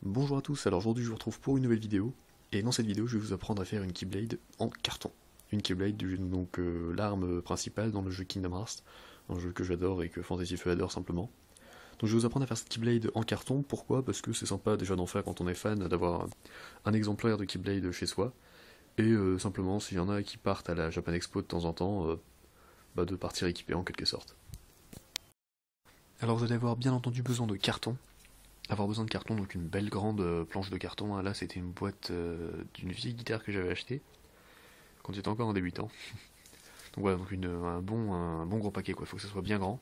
Bonjour à tous, alors aujourd'hui je vous retrouve pour une nouvelle vidéo, et dans cette vidéo je vais vous apprendre à faire une Keyblade en carton. Une Keyblade, donc l'arme principale dans le jeu Kingdom Hearts, un jeu que j'adore et que Fantasy Feu adore simplement. Donc je vais vous apprendre à faire cette Keyblade en carton, pourquoi? Parce que c'est sympa déjà d'en faire quand on est fan, d'avoir un exemplaire de Keyblade chez soi, et simplement s'il y en a qui partent à la Japan Expo de temps en temps, de partir équipé en quelque sorte. Alors vous allez avoir bien entendu besoin de carton. Avoir besoin de carton, donc une belle grande planche de carton, hein. Là c'était une boîte d'une vieille guitare que j'avais achetée quand j'étais encore en débutant. Donc voilà, donc un bon gros paquet quoi, faut que ça soit bien grand,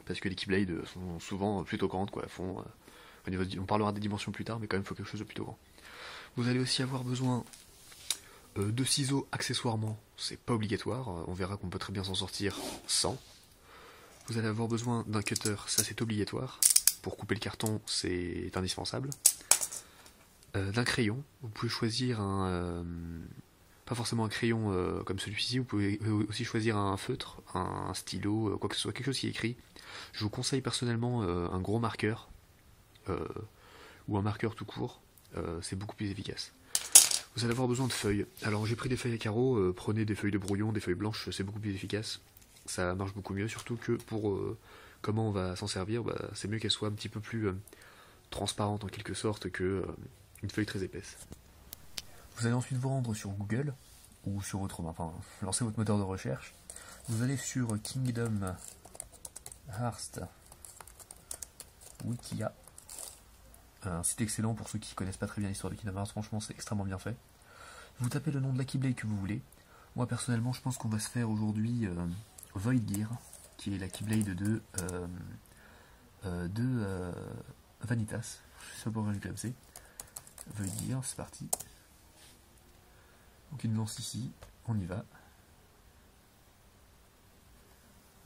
parce que les Keyblades sont souvent plutôt grandes quoi, on parlera des dimensions plus tard, mais quand même il faut quelque chose de plutôt grand. Vous allez aussi avoir besoin de ciseaux accessoirement, c'est pas obligatoire, on verra qu'on peut très bien s'en sortir sans. Vous allez avoir besoin d'un cutter, ça c'est obligatoire. Pour couper le carton, c'est indispensable. D'un crayon, vous pouvez choisir pas forcément un crayon comme celui-ci, vous pouvez aussi choisir un feutre, un stylo, quoi que ce soit, quelque chose qui est écrit. Je vous conseille personnellement un gros marqueur, ou un marqueur tout court, c'est beaucoup plus efficace. Vous allez avoir besoin de feuilles. Alors j'ai pris des feuilles à carreaux, prenez des feuilles de brouillon, des feuilles blanches, c'est beaucoup plus efficace. Ça marche beaucoup mieux, surtout que pour comment on va s'en servir, c'est mieux qu'elle soit un petit peu plus transparente en quelque sorte que une feuille très épaisse. Vous allez ensuite vous rendre sur Google, ou sur lancer votre moteur de recherche. Vous allez sur Kingdom Hearts Wikia. Un site excellent pour ceux qui connaissent pas très bien l'histoire de Kingdom Hearts, franchement c'est extrêmement bien fait. Vous tapez le nom de la Keyblade que vous voulez. Moi personnellement je pense qu'on va se faire aujourd'hui Void Gear, qui est la Keyblade de Vanitas. Je sais pas pourquoi j'ai comme c'est. Void Gear, c'est parti. Donc il nous lance ici, on y va.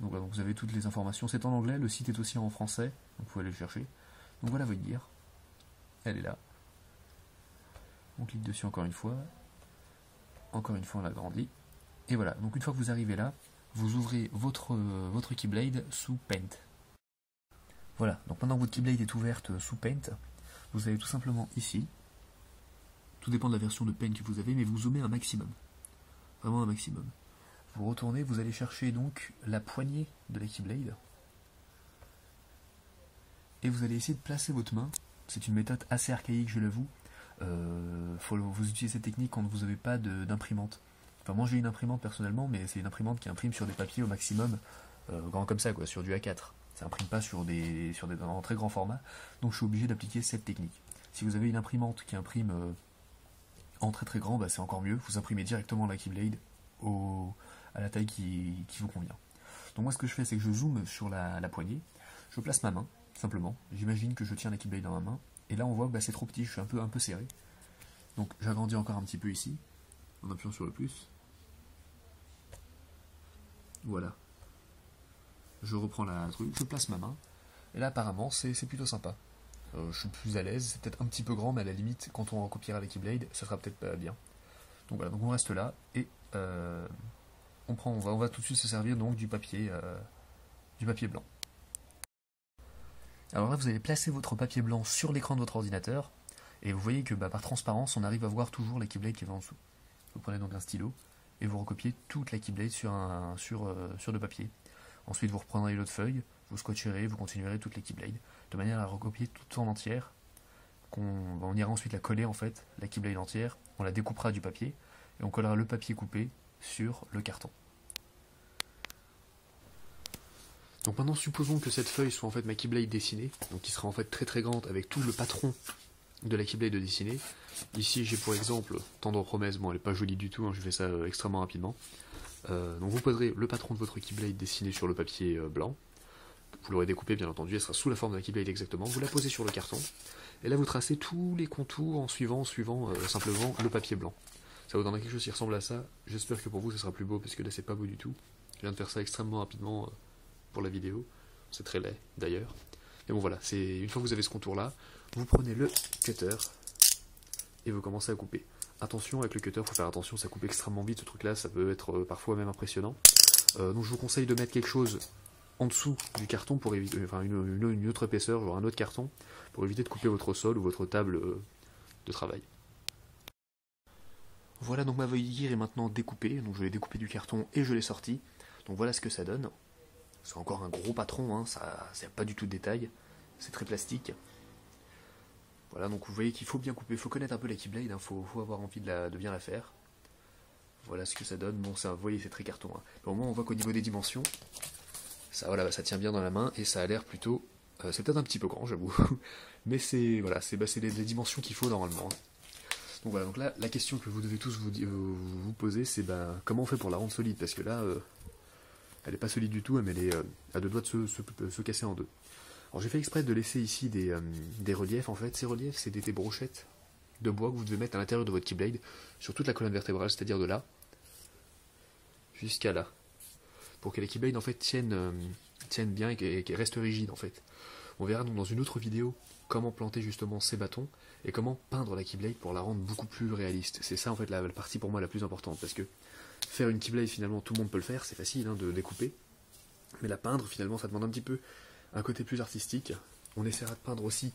Donc voilà, donc vous avez toutes les informations, c'est en anglais, le site est aussi en français, donc vous pouvez aller le chercher. Donc voilà Void Gear, elle est là. On clique dessus encore une fois on l'agrandit. Et voilà, donc une fois que vous arrivez là, vous ouvrez votre Keyblade sous Paint. Voilà, donc maintenant que votre Keyblade est ouverte sous Paint, vous allez tout simplement ici, tout dépend de la version de Paint que vous avez, mais vous zoomez un maximum, vraiment un maximum. Vous retournez, vous allez chercher donc la poignée de la Keyblade, et vous allez essayer de placer votre main. C'est une méthode assez archaïque, je l'avoue. Vous utilisez cette technique quand vous n'avez pas d'imprimante. Enfin, moi j'ai une imprimante personnellement, mais c'est une imprimante qui imprime sur des papiers au maximum, grand comme ça, quoi, sur du A4. Ça imprime pas sur des en très grand format, donc je suis obligé d'appliquer cette technique. Si vous avez une imprimante qui imprime en très très grand, c'est encore mieux. Vous imprimez directement la Keyblade à la taille qui vous convient. Donc moi ce que je fais, c'est que je zoome sur la poignée, je place ma main, simplement. J'imagine que je tiens la Keyblade dans ma main, et là on voit que c'est trop petit, je suis un peu serré. Donc j'agrandis encore un petit peu ici, en appuyant sur le plus. Voilà. Je reprends la truc, je place ma main, et là apparemment c'est plutôt sympa. Je suis plus à l'aise, c'est peut-être un petit peu grand, mais à la limite, quand on recopiera la Keyblade, ça sera peut-être pas bien. Donc voilà, donc on reste là, et on va tout de suite se servir donc du papier blanc. Alors là, vous allez placer votre papier blanc sur l'écran de votre ordinateur, et vous voyez que par transparence, on arrive à voir toujours la Keyblade qui va en dessous. Vous prenez donc un stylo, et vous recopiez toute la Keyblade sur le papier. Ensuite, vous reprendrez l'autre feuille, vous scotcherez, vous continuerez toute la Keyblade, de manière à la recopier toute en entière. On ira ensuite la coller en fait, la Keyblade entière, on la découpera du papier, et on collera le papier coupé sur le carton. Donc maintenant, supposons que cette feuille soit en fait ma Keyblade dessinée, donc qui sera en fait très très grande avec tout le patron de la Keyblade de dessiner. Ici j'ai pour exemple Tendre Promesse, bon elle n'est pas jolie du tout, hein, je fais ça extrêmement rapidement. Donc vous poserez le patron de votre Keyblade dessiné sur le papier blanc, vous l'aurez découpé bien entendu, elle sera sous la forme de la Keyblade exactement, vous la posez sur le carton, et là vous tracez tous les contours en suivant simplement le papier blanc. Ça vous donnera quelque chose qui ressemble à ça, j'espère que pour vous ça sera plus beau, parce que là c'est pas beau du tout. Je viens de faire ça extrêmement rapidement pour la vidéo, c'est très laid d'ailleurs. Mais bon voilà, une fois que vous avez ce contour là, vous prenez le cutter et vous commencez à couper. Attention avec le cutter, il faut faire attention, ça coupe extrêmement vite ce truc là, ça peut être parfois même impressionnant. Donc je vous conseille de mettre quelque chose en dessous du carton pour éviter, enfin une autre épaisseur, genre un autre carton, pour éviter de couper votre sol ou votre table de travail. Voilà, donc ma Void Gear est maintenant découpée, donc je l'ai découpé du carton et je l'ai sorti. Donc voilà ce que ça donne. C'est encore un gros patron, hein, ça n'a pas du tout de détails, c'est très plastique. Voilà, donc vous voyez qu'il faut bien couper, il faut connaître un peu la Keyblade, hein, faut avoir envie de bien la faire. Voilà ce que ça donne, bon ça, vous voyez c'est très carton. Hein. Au moins on voit qu'au niveau des dimensions, ça, voilà, ça tient bien dans la main et ça a l'air plutôt... c'est peut-être un petit peu grand j'avoue, mais c'est voilà, c'est les dimensions qu'il faut normalement. Hein. Donc voilà, donc là la question que vous devez tous vous poser c'est comment on fait pour la rendre solide, parce que là elle n'est pas solide du tout, mais elle est à deux doigts de se casser en deux. Alors j'ai fait exprès de laisser ici des reliefs en fait, ces reliefs c'est des brochettes de bois que vous devez mettre à l'intérieur de votre Keyblade sur toute la colonne vertébrale, c'est-à-dire de là jusqu'à là, pour que la Keyblade en fait tienne bien et qu'elle reste rigide en fait. On verra donc dans une autre vidéo comment planter justement ces bâtons et comment peindre la Keyblade pour la rendre beaucoup plus réaliste. C'est ça en fait la partie pour moi la plus importante, parce que faire une Keyblade finalement tout le monde peut le faire, c'est facile hein, de découper, mais la peindre finalement ça demande un petit peu un côté plus artistique. On essaiera de peindre aussi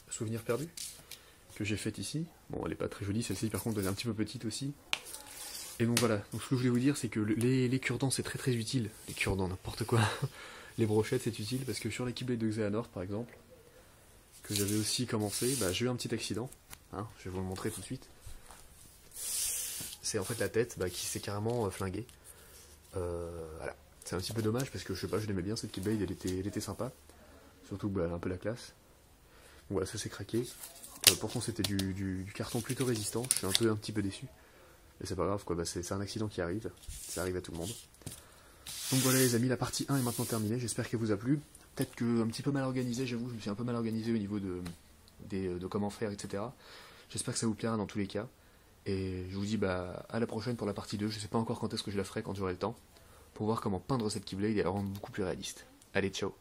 Souvenir perdu que j'ai faite ici. Bon, elle n'est pas très jolie, celle-ci par contre elle est un petit peu petite aussi. Et donc voilà, donc ce que je voulais vous dire c'est que les cure-dents c'est très très utile. Les cure-dents, n'importe quoi. Les brochettes c'est utile parce que sur la Keyblade de Xehanort par exemple, que j'avais aussi commencé, j'ai eu un petit accident. Hein, je vais vous le montrer tout de suite. C'est en fait la tête qui s'est carrément flinguée. Voilà. C'est un petit peu dommage parce que je sais pas, je l'aimais bien cette Keyblade, elle était sympa. Surtout elle a un peu la classe. Donc voilà, ça s'est craqué. Pourtant c'était du carton plutôt résistant, je suis un petit peu déçu. Mais c'est pas grave quoi, c'est un accident qui arrive, ça arrive à tout le monde. Donc voilà les amis, la partie 1 est maintenant terminée, j'espère qu'elle vous a plu. Peut-être que un petit peu mal organisé, j'avoue, je me suis un peu mal organisé au niveau de comment faire, etc. J'espère que ça vous plaira dans tous les cas. Et je vous dis à la prochaine pour la partie 2, je sais pas encore quand est-ce que je la ferai, quand j'aurai le temps, pour voir comment peindre cette Keyblade et la rendre beaucoup plus réaliste. Allez, ciao!